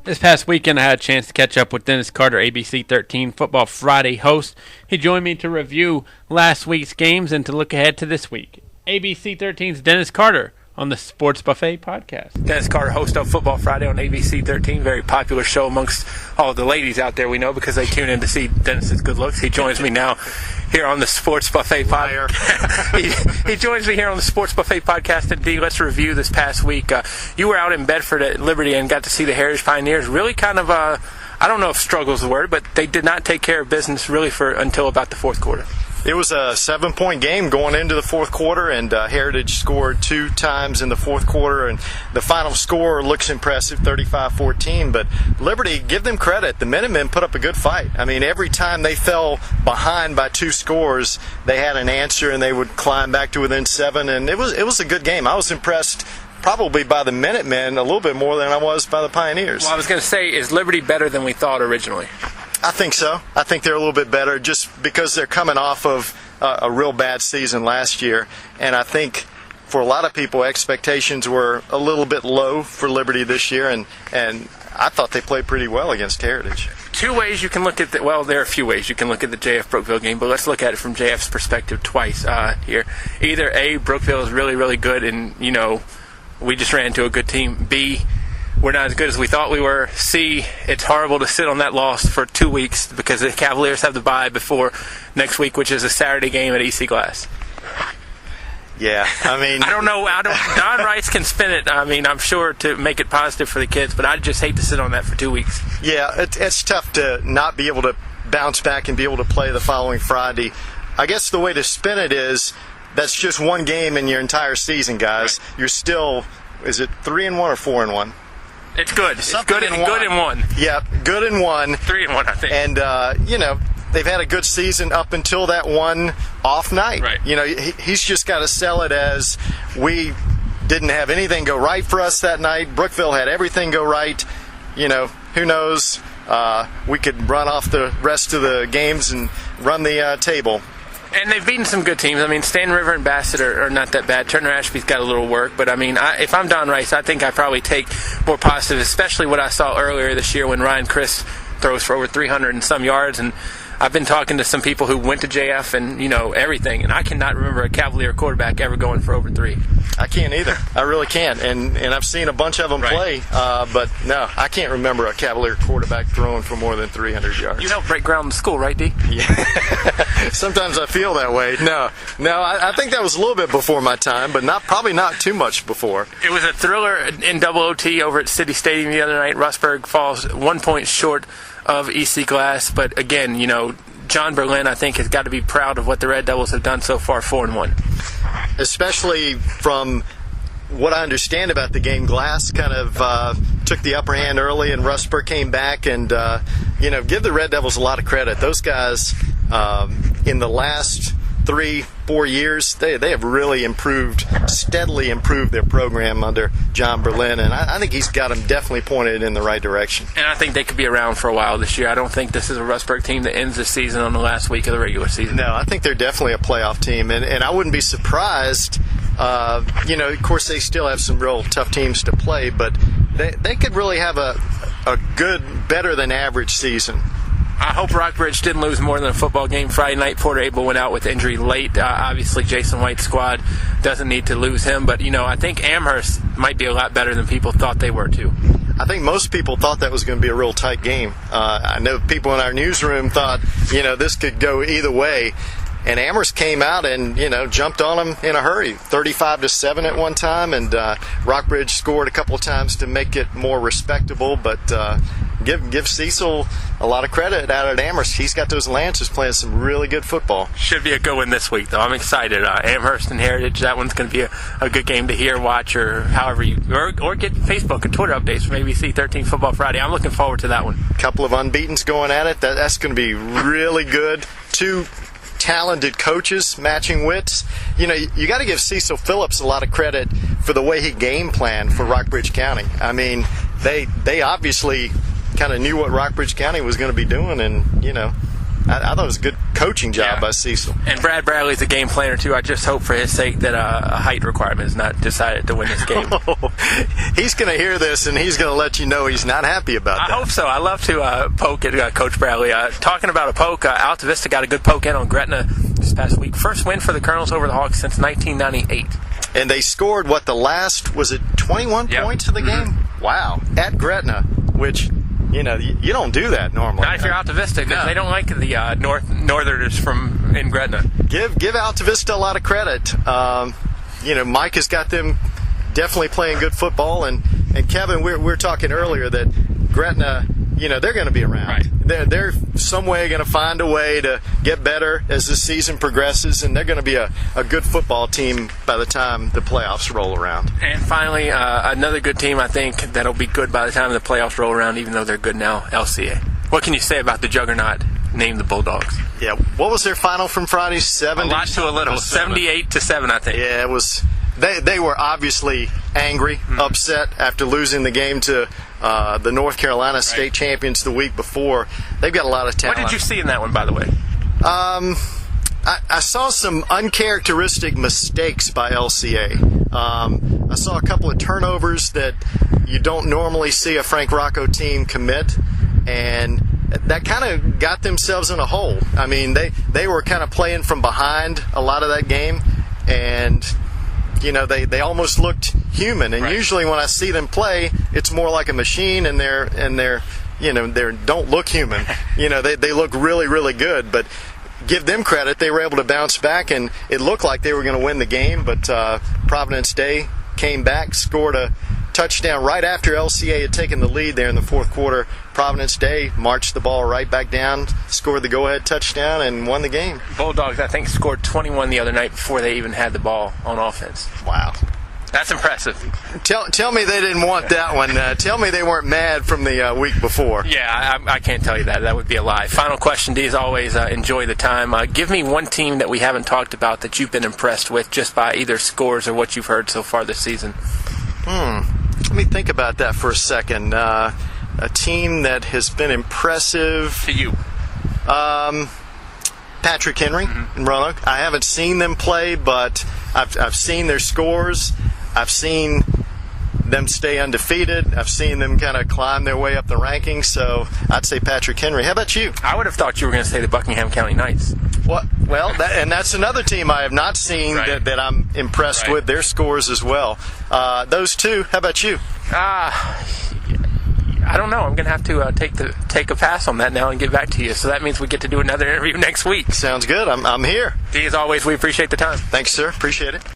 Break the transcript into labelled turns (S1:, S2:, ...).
S1: This past weekend, I had a chance to catch up with Dennis Carter, ABC 13 Football Friday host. He joined me to review last week's games and to look ahead to this week. ABC 13's Dennis Carter on the Sports Buffet podcast. Dennis Carter, host of Football Friday on ABC 13, very popular show amongst all the ladies out there we know because they tune in to see Dennis's good looks. He joins me now here on the Sports Buffet podcast. he joins me here on the Sports Buffet podcast. Indeed, let's review this past week. You were out in Bedford at Liberty and got to see the Heritage Pioneers. Really kind of, I don't know if struggle is the word, but they did not take care of business really until about the fourth quarter.
S2: It was a 7-point game going into the fourth quarter, and Heritage scored 2 times in the fourth quarter, and the final score looks impressive, 35-14, but Liberty, give them credit. The Minutemen put up a good fight. I mean, every time they fell behind by 2 scores, they had an answer, and they would climb back to within 7, and it was a good game. I was impressed probably by the Minutemen a little bit more than I was by the Pioneers.
S1: Well, I was going to say, is Liberty better than we thought originally?
S2: I think so. I think they're a little bit better just because they're coming off of a real bad season last year. And I think for a lot of people, expectations were a little bit low for Liberty this year. And I thought they played pretty well against Heritage.
S1: 2 ways you can look at there are a few ways you can look at the JF Brookville game, but let's look at it from JF's perspective twice here. Either A, Brookville is really, really good and, we just ran into a good team. B, we're not as good as we thought we were. C, it's horrible to sit on that loss for 2 weeks because the Cavaliers have the bye before next week, which is a Saturday game at EC Glass.
S2: Yeah, I mean...
S1: I don't know. Don Rice can spin it, I'm sure, to make it positive for the kids, but I just hate to sit on that for 2 weeks.
S2: Yeah, it's tough to not be able to bounce back and be able to play the following Friday. I guess the way to spin it is that's just one game in your entire season, guys. Right. You're still, is it 3-1 or 4-1?
S1: It's good. It's good in one.
S2: Yeah, good in one.
S1: 3-1, I think.
S2: And, they've had a good season up until that one off night.
S1: Right.
S2: He's just got to sell it as we didn't have anything go right for us that night. Brookville had everything go right. Who knows? We could run off the rest of the games and run the table.
S1: And they've beaten some good teams. Stanton River and Bassett are not that bad. Turner Ashby's got a little work. But, if I'm Don Rice, I think I probably take more positive, especially what I saw earlier this year when Ryan Criss throws for over 300 and some yards. And I've been talking to some people who went to JF and, everything. And I cannot remember a Cavalier quarterback ever going for over 3.
S2: I can't either. I really can't. And I've seen a bunch of them play. But, no, I can't remember a Cavalier quarterback throwing for more than 300 yards.
S1: You helped break ground in school, right, D?
S2: Yeah. Sometimes I feel that way. No, I think that was a little bit before my time, but probably not too much before.
S1: It was a thriller in double OT over at City Stadium the other night. Rustburg falls 1 point short of EC Glass, but again, John Berlin, I think, has got to be proud of what the Red Devils have done so far, 4-1.
S2: Especially from what I understand about the game, Glass kind of took the upper hand early, and Rustburg came back, and give the Red Devils a lot of credit. Those guys, in the last 3-4 years, they have really steadily improved their program under John Berlin, and I think he's got them definitely pointed in the right direction.
S1: And I think they could be around for a while this year. I don't think this is a Rustburg team that ends the season on the last week of the regular season.
S2: No, I think they're definitely a playoff team, and I wouldn't be surprised. Of course, they still have some real tough teams to play, but they could really have a good, better than average season.
S1: I hope Rockbridge didn't lose more than a football game Friday night. Porter Abel went out with injury late. Obviously, Jason White's squad doesn't need to lose him. But, I think Amherst might be a lot better than people thought they were, too.
S2: I think most people thought that was going to be a real tight game. I know people in our newsroom thought, this could go either way. And Amherst came out and, jumped on them in a hurry, 35-7 at one time. And Rockbridge scored a couple of times to make it more respectable. But give Cecil a lot of credit out at Amherst. He's got those Lancers playing some really good football.
S1: Should be a good one this week, though. I'm excited. Amherst and Heritage, that one's going to be a good game to hear, watch, or however or get Facebook and Twitter updates from ABC 13 Football Friday. I'm looking forward to that one.
S2: A couple of unbeatens going at it. That's going to be really good. 2 talented coaches matching wits. You got to give Cecil Phillips a lot of credit for the way he game planned for Rockbridge County. They obviously kind of knew what Rockbridge County was going to be doing, and I thought it was good coaching job by Cecil.
S1: And Brad Bradley's a game planner too. I just hope for his sake that a height requirement is not decided to win this game.
S2: He's going to hear this and he's going to let you know he's not happy about that.
S1: I hope so. I love to poke at Coach Bradley. Talking about a poke, Alta Vista got a good poke in on Gretna this past week. First win for the Colonels over the Hawks since 1998.
S2: And they scored was it 21 points in the game? Wow. At Gretna, which, you don't do that normally.
S1: Not if you're Alta Vista, because they don't like the Northerners from in Gretna.
S2: Give Alta Vista a lot of credit. Mike has got them definitely playing good football. And Kevin, we were talking earlier that Gretna, they're going to be around.
S1: Right.
S2: They're some way going to find a way to get better as the season progresses, and they're going to be a good football team by the time the playoffs roll around.
S1: And finally, another good team, I think, that'll be good by the time the playoffs roll around, even though they're good now, LCA. What can you say about the juggernaut named the Bulldogs?
S2: Yeah, what was their final from Friday? 70?
S1: A lot to a little. 78-7, I think.
S2: Yeah, it was. They were obviously angry, upset after losing the game to the North Carolina state champions the week before. They've got a lot of talent.
S1: What did you see in that one, by the way?
S2: I saw some uncharacteristic mistakes by LCA. I saw a couple of turnovers that you don't normally see a Frank Rocco team commit, and that kind of got themselves in a hole. I mean, they were kind of playing from behind a lot of that game, and they almost looked human. And usually when I see them play, it's more like a machine, and they're don't look human. They look really, really good. But give them credit, they were able to bounce back, and it looked like they were going to win the game. But Providence Day came back, scored a touchdown right after LCA had taken the lead there in the fourth quarter. Providence Day marched the ball right back down, scored the go-ahead touchdown, and won the game.
S1: Bulldogs, I think, scored 21 the other night before they even had the ball on offense.
S2: Wow.
S1: That's impressive.
S2: Tell me they didn't want that one. Tell me they weren't mad from the week before.
S1: Yeah, I can't tell you that. That would be a lie. Final question, D, as always, enjoy the time. Give me one team that we haven't talked about that you've been impressed with just by either scores or what you've heard so far this season.
S2: Let me think about that for a second. A team that has been impressive
S1: to you.
S2: Patrick Henry in Roanoke. I haven't seen them play, but I've seen their scores. I've seen them stay undefeated. I've seen them kind of climb their way up the rankings. So I'd say Patrick Henry. How about you?
S1: I would have thought you were going to say the Buckingham County Knights.
S2: Well, that's another team I have not seen that I'm impressed with their scores as well. Those two. How about you?
S1: I don't know. I'm going to have to take a pass on that now and get back to you. So that means we get to do another interview next week.
S2: Sounds good. I'm here.
S1: D, as always, we appreciate the time.
S2: Thanks, sir. Appreciate it.